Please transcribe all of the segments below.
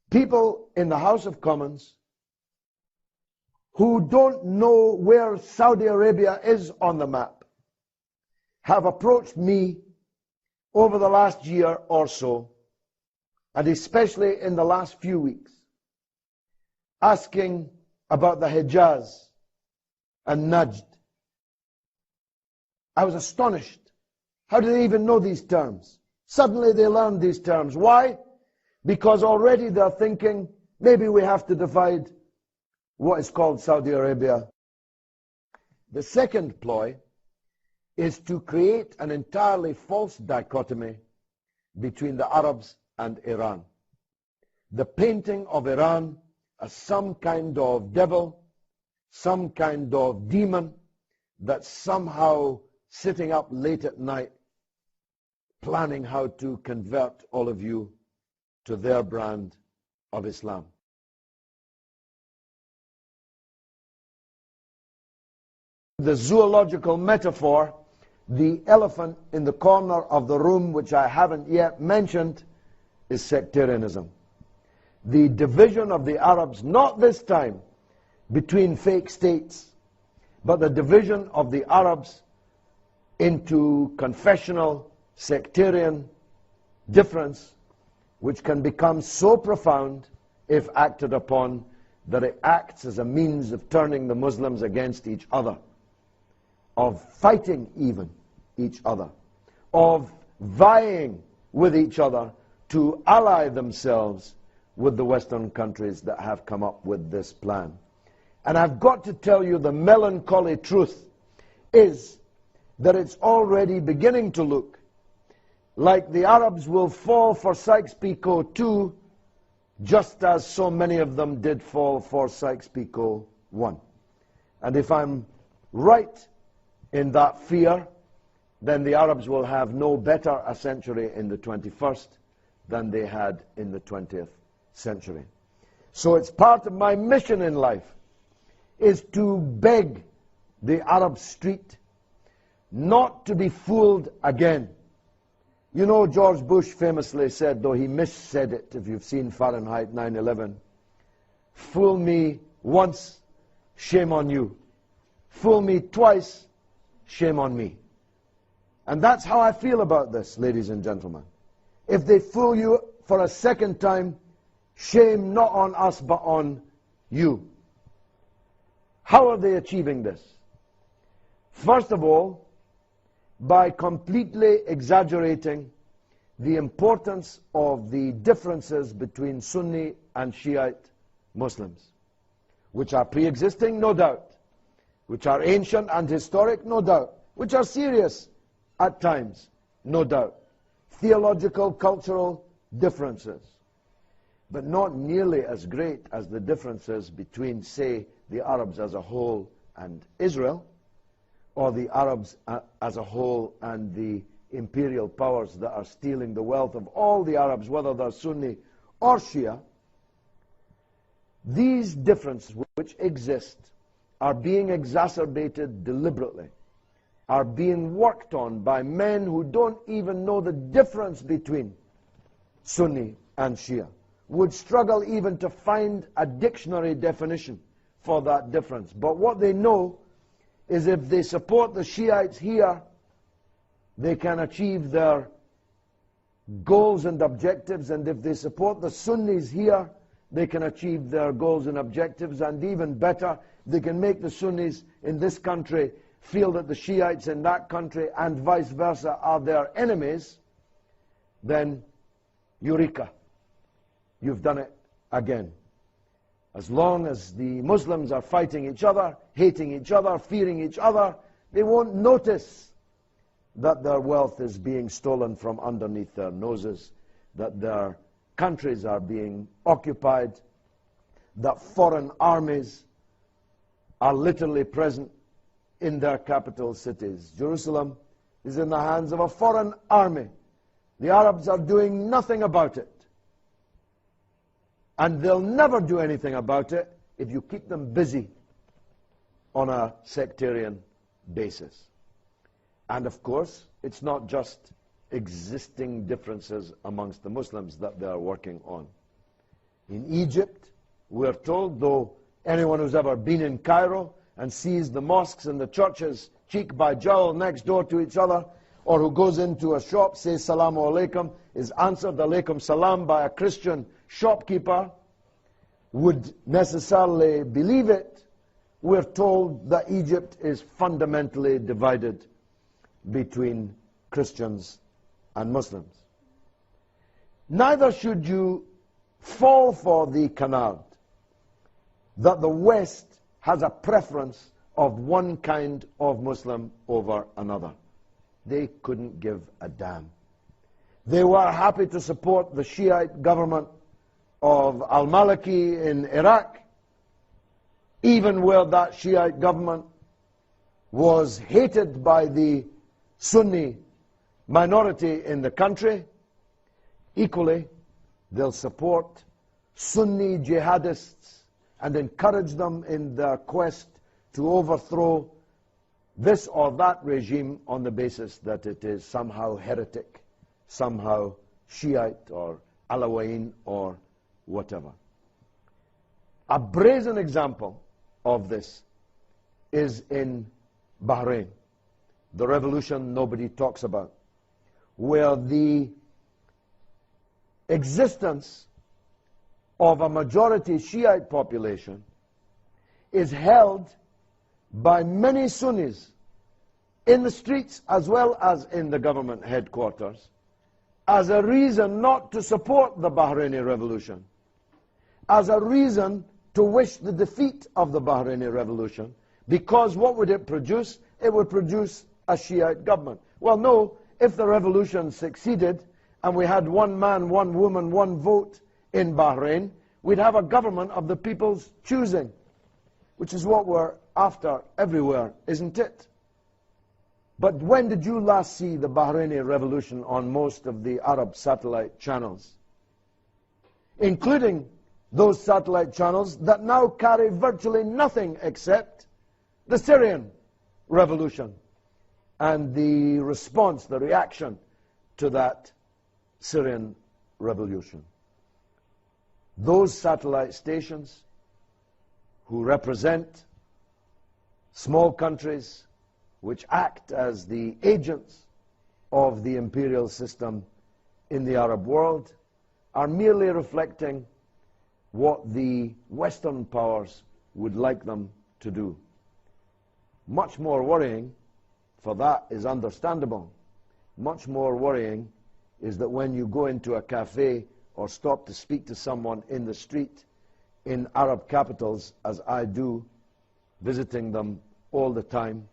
people in the House of Commons who don't know where Saudi Arabia is on the map have approached me over the last year or so, and especially in the last few weeks, asking about the Hijaz and Najd. I was astonished. How do they even know these terms? Suddenly they learned these terms. Why? Because already they're thinking, maybe we have to divide what is called Saudi Arabia. The second ploy is to create an entirely false dichotomy between the Arabs and Iran. The painting of Iran as some kind of devil, some kind of demon that's somehow sitting up late at night planning how to convert all of you to their brand of Islam. The zoological metaphor, the elephant in the corner of the room, which I haven't yet mentioned, is sectarianism. The division of the Arabs, not this time between fake states, but the division of the Arabs into confessional, sectarian difference, which can become so profound if acted upon that it acts as a means of turning the Muslims against each other, of fighting even each other, of vying with each other to ally themselves with the Western countries that have come up with this plan. And I've got to tell you, the melancholy truth is that it's already beginning to look like the Arabs will fall for Sykes-Picot too, just as so many of them did fall for Sykes-Picot 1. And if I'm right in that fear, then the Arabs will have no better a century in the 21st than they had in the 20th century. So it's part of my mission in life is to beg the Arab street not to be fooled again. You know, George Bush famously said, though he missaid it, if you've seen Fahrenheit 9/11, fool me once, shame on you. Fool me twice, shame on me. And that's how I feel about this, ladies and gentlemen. If they fool you for a second time, shame not on us, but on you. How are they achieving this? First of all, by completely exaggerating the importance of the differences between Sunni and Shiite Muslims, which are pre-existing, no doubt, which are ancient and historic, no doubt, which are serious at times, no doubt, theological, cultural differences, but not nearly as great as the differences between, say, the Arabs as a whole and Israel, or the Arabs as a whole and the imperial powers that are stealing the wealth of all the Arabs, whether they're Sunni or Shia. These differences which exist are being exacerbated deliberately, are being worked on by men who don't even know the difference between Sunni and Shia, would struggle even to find a dictionary definition for that difference. But what they know is if they support the Shiites here, they can achieve their goals and objectives, and if they support the Sunnis here, they can achieve their goals and objectives, and even better, they can make the Sunnis in this country feel that the Shiites in that country and vice versa are their enemies. Then, eureka, you've done it again. As long as the Muslims are fighting each other, hating each other, fearing each other, they won't notice that their wealth is being stolen from underneath their noses, that their countries are being occupied, that foreign armies are literally present in their capital cities. Jerusalem is in the hands of a foreign army. The Arabs are doing nothing about it. And they'll never do anything about it if you keep them busy on a sectarian basis. And of course, it's not just existing differences amongst the Muslims that they are working on. In Egypt, we're told, though anyone who's ever been in Cairo and sees the mosques and the churches cheek by jowl next door to each other, or who goes into a shop, says Salamu Alaikum, is answered Alaikum Salam by a Christian shopkeeper, would necessarily believe it. We're told that Egypt is fundamentally divided between Christians and Muslims. Neither should you fall for the canard that the West has a preference of one kind of Muslim over another. They couldn't give a damn. They were happy to support the Shiite government of al-Maliki in Iraq, even where that Shiite government was hated by the Sunni minority in the country. Equally, they'll support Sunni jihadists and encourage them in their quest to overthrow this or that regime on the basis that it is somehow heretic, somehow Shiite or Alawiyin or whatever. A brazen example of this is in Bahrain, the revolution nobody talks about, where the existence of a majority Shiite population is held by many Sunnis in the streets as well as in the government headquarters as a reason not to support the Bahraini revolution, as a reason to wish the defeat of the Bahraini revolution, because what would it produce? It would produce a Shiite government. Well, no, if the revolution succeeded and we had one man, one woman, one vote in Bahrain, we'd have a government of the people's choosing, which is what we're after everywhere, isn't it? But when did you last see the Bahraini revolution on most of the Arab satellite channels? Including those satellite channels that now carry virtually nothing except the Syrian revolution and the response, the reaction to that Syrian revolution. Those satellite stations who represent small countries which act as the agents of the imperial system in the Arab world are merely reflecting what the Western powers would like them to do. Much more worrying, for that is understandable, much more worrying is that when you go into a cafe or stop to speak to someone in the street in Arab capitals, as I do, visiting them all the time,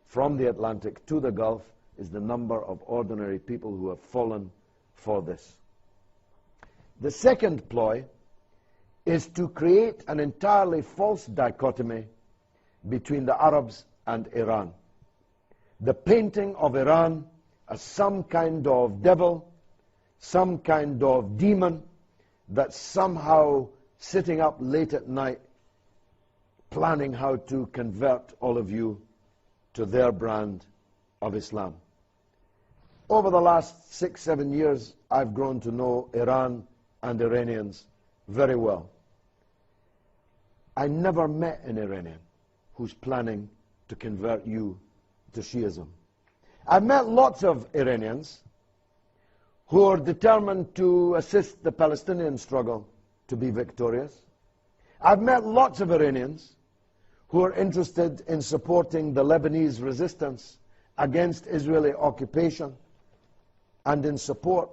from the Atlantic to the Gulf, is the number of ordinary people who have fallen for this. The second ploy is to create an entirely false dichotomy between the Arabs and Iran. The painting of Iran as some kind of devil, some kind of demon that's somehow sitting up late at night planning how to convert all of you to their brand of Islam. Over the last 6-7 years, I've grown to know Iran and Iranians very well. I never met an Iranian who's planning to convert you to Shiism. I've met lots of Iranians who are determined to assist the Palestinian struggle to be victorious. I've met lots of Iranians who are interested in supporting the Lebanese resistance against Israeli occupation and in support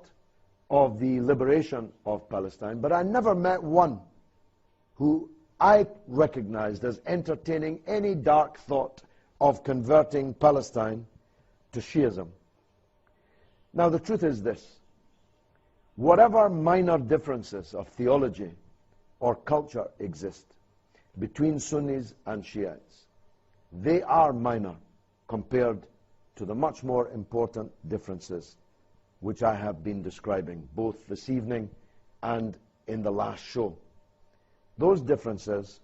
of the liberation of Palestine. But I never met one who I recognized as entertaining any dark thought of converting Palestine to Shiism. Now, the truth is this: whatever minor differences of theology or culture exist between Sunnis and Shiites, they are minor compared to the much more important differences which I have been describing both this evening and in the last show. Those differences,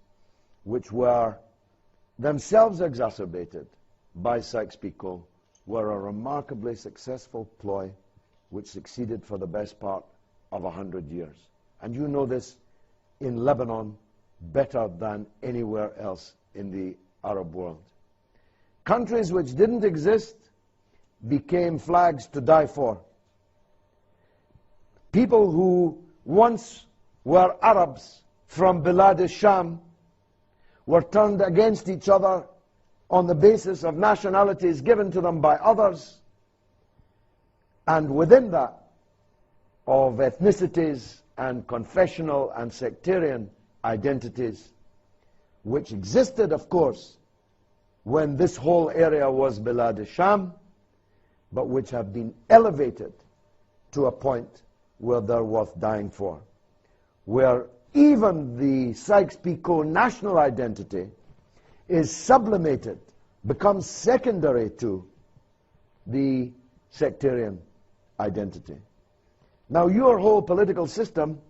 which were themselves exacerbated by Sykes-Picot, were a remarkably successful ploy which succeeded for the best part of 100 years. And you know this in Lebanon better than anywhere else in the Arab world. Countries which didn't exist became flags to die for. People who once were Arabs from Bilad al-Sham were turned against each other on the basis of nationalities given to them by others, and within that, of ethnicities and confessional and sectarian identities, which existed, of course, when this whole area was Bilad al-Sham, but which have been elevated to a point where they're worth dying for, where even the Sykes-Picot national identity is sublimated, becomes secondary to the sectarian identity. Now, your whole political system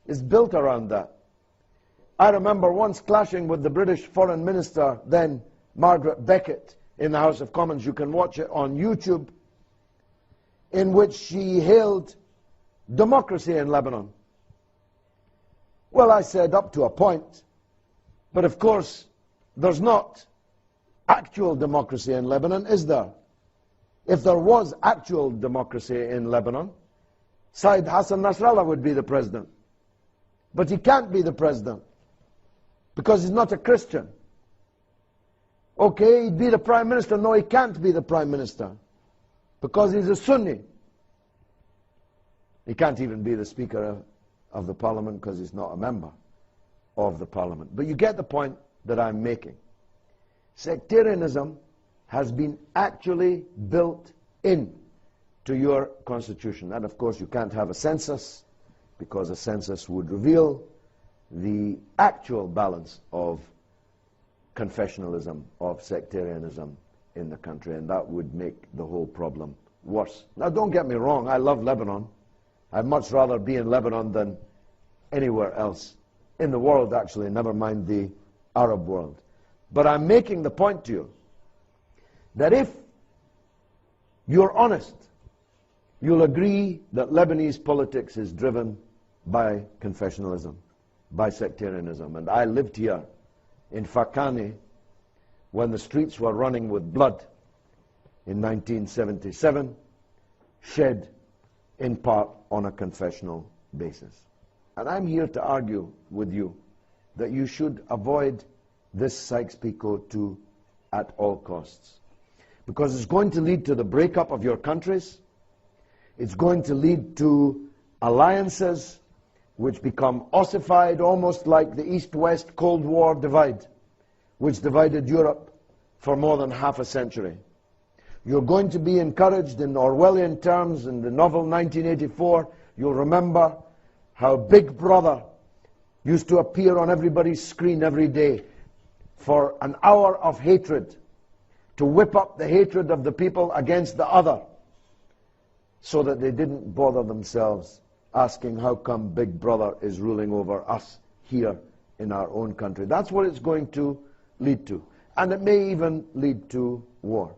is built around that. I remember once clashing with the British Foreign Minister, then Margaret Beckett, in the House of Commons. You can watch it on YouTube, in which she hailed democracy in Lebanon. Well, I said, up to a point, but of course, there's not actual democracy in Lebanon, is there? If there was actual democracy in Lebanon, Said Hassan Nasrallah would be the president. But he can't be the president, because he's not a Christian. Okay, he'd be the prime minister. No, he can't be the prime minister, because he's a Sunni. He can't even be the Speaker of the Parliament, because he's not a member of the Parliament. But you get the point that I'm making. Sectarianism has been actually built in to your constitution. And of course you can't have a census, because a census would reveal the actual balance of confessionalism, of sectarianism in the country, and that would make the whole problem worse. Now, don't get me wrong, I love Lebanon. I'd much rather be in Lebanon than anywhere else in the world, actually, never mind the Arab world. But I'm making the point to you that if you're honest, you'll agree that Lebanese politics is driven by confessionalism, by sectarianism. And I lived here in Fakani when the streets were running with blood in 1977, shed in part on a confessional basis. And I'm here to argue with you that you should avoid this Sykes-Picot too at all costs. Because it's going to lead to the breakup of your countries. It's going to lead to alliances which become ossified, almost like the East-West Cold War divide, which divided Europe for more than half a century. You're going to be encouraged in Orwellian terms in the novel 1984. You'll remember how Big Brother used to appear on everybody's screen every day for an hour of hatred, to whip up the hatred of the people against the other, so that they didn't bother themselves asking how come Big Brother is ruling over us here in our own country. That's what it's going to lead to. And it may even lead to war.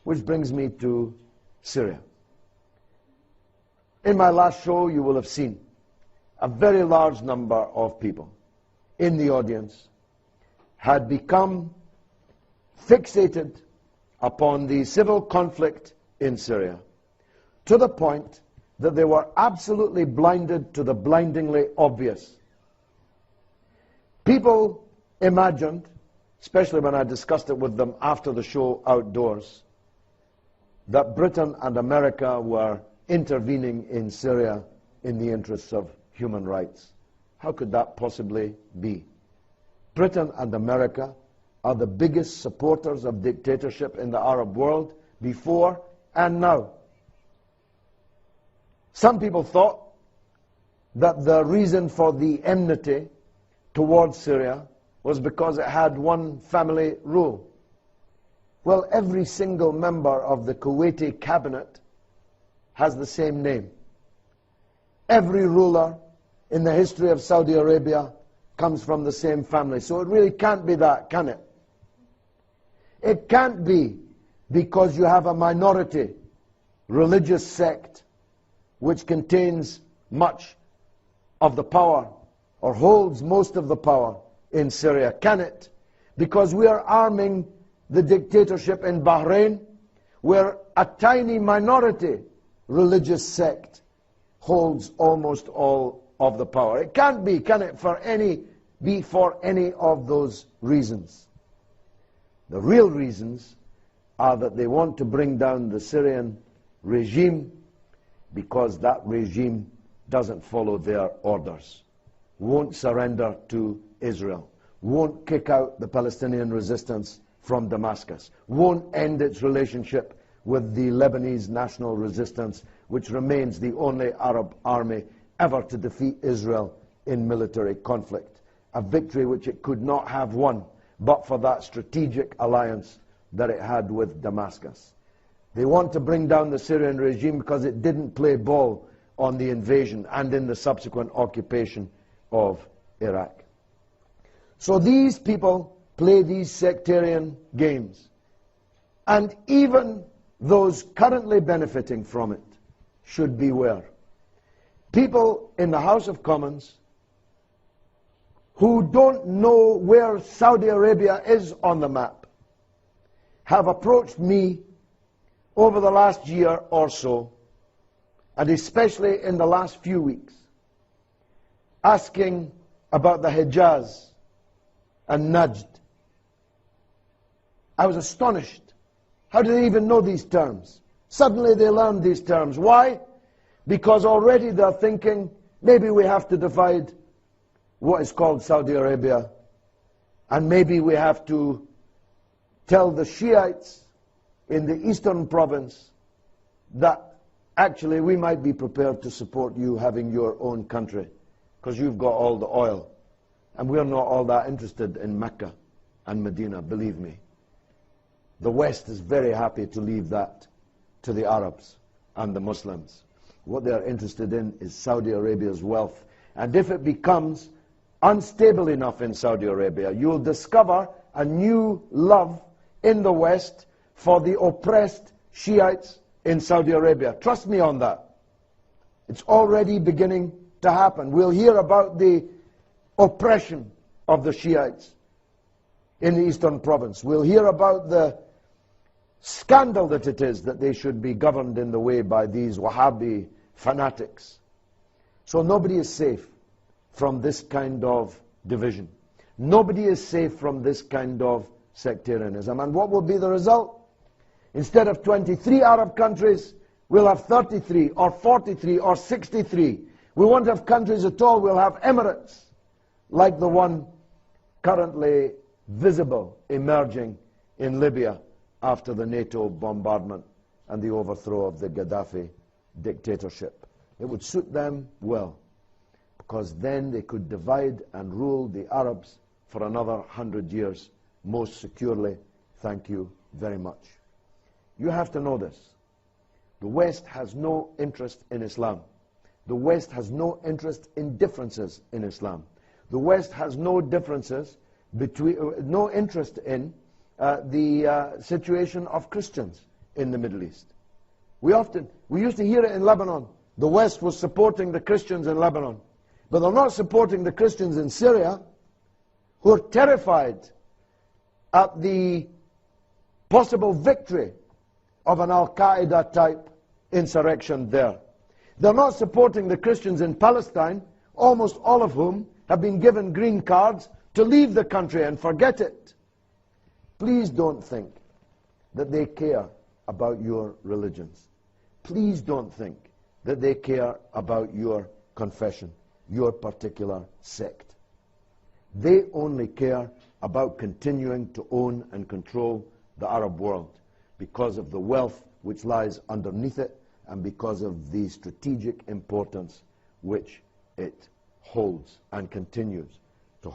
Which brings me to Syria. In my last show, you will have seen a very large number of people in the audience had become fixated upon the civil conflict in Syria, to the point that they were absolutely blinded to the blindingly obvious. People imagined, especially when I discussed it with them after the show outdoors, that Britain and America were intervening in Syria in the interests of human rights. How could that possibly be? Britain and America are the biggest supporters of dictatorship in the Arab world, before and now. Some people thought that the reason for the enmity towards Syria was because it had one family rule. Well, every single member of the Kuwaiti cabinet has the same name. Every ruler in the history of Saudi Arabia comes from the same family. So it really can't be that, can it? It can't be because you have a minority religious sect which contains much of the power or holds most of the power in Syria? Can it? Because we are arming the dictatorship in Bahrain, where a tiny minority religious sect holds almost all of the power. It can't be, can it, for any of those reasons. The real reasons are that they want to bring down the Syrian regime because that regime doesn't follow their orders, won't surrender to Israel, won't kick out the Palestinian resistance from Damascus, won't end its relationship with the Lebanese national resistance, which remains the only Arab army ever to defeat Israel in military conflict, a victory which it could not have won but for that strategic alliance that it had with Damascus. They want to bring down the Syrian regime because it didn't play ball on the invasion and in the subsequent occupation of Iraq. So these people play these sectarian games, and even those currently benefiting from it should beware. People in the House of Commons who don't know where Saudi Arabia is on the map have approached me over the last year or so, and especially in the last few weeks, asking about the Hijaz and Najd. I was astonished. How do they even know these terms? Suddenly they learned these terms. Why? Because already they're thinking, maybe we have to divide what is called Saudi Arabia, and maybe we have to tell the Shiites in the eastern province that actually we might be prepared to support you having your own country because you've got all the oil, and we're not all that interested in Mecca and Medina, believe me. The West is very happy to leave that to the Arabs and the Muslims. What they are interested in is Saudi Arabia's wealth. And if it becomes unstable enough in Saudi Arabia, you'll discover a new love in the West for the oppressed Shiites in Saudi Arabia. Trust me on that. It's already beginning to happen. We'll hear about the oppression of the Shiites in the eastern province. We'll hear about the scandal that it is that they should be governed in the way by these Wahhabi fanatics. So nobody is safe from this kind of division. Nobody is safe from this kind of sectarianism. And what will be the result? Instead of 23 Arab countries, we'll have 33 or 43 or 63. We won't have countries at all. We'll have emirates like the one currently visible emerging in Libya after the NATO bombardment and the overthrow of the Gaddafi dictatorship. It would suit them well, because then they could divide and rule the Arabs for another 100 years most securely. Thank you very much. You have to know this. The West has no interest in Islam. The West has no interest in differences in Islam. The West has no differences no interest in the situation of Christians in the Middle East. We used to hear it in Lebanon. The West was supporting the Christians in Lebanon. But they're not supporting the Christians in Syria, who are terrified at the possible victory of an Al-Qaeda type insurrection there. They're not supporting the Christians in Palestine, almost all of whom have been given green cards to leave the country and forget it. Please don't think that they care about your religions. Please don't think that they care about your confession, your particular sect. They only care about continuing to own and control the Arab world because of the wealth which lies underneath it and because of the strategic importance which it holds and continues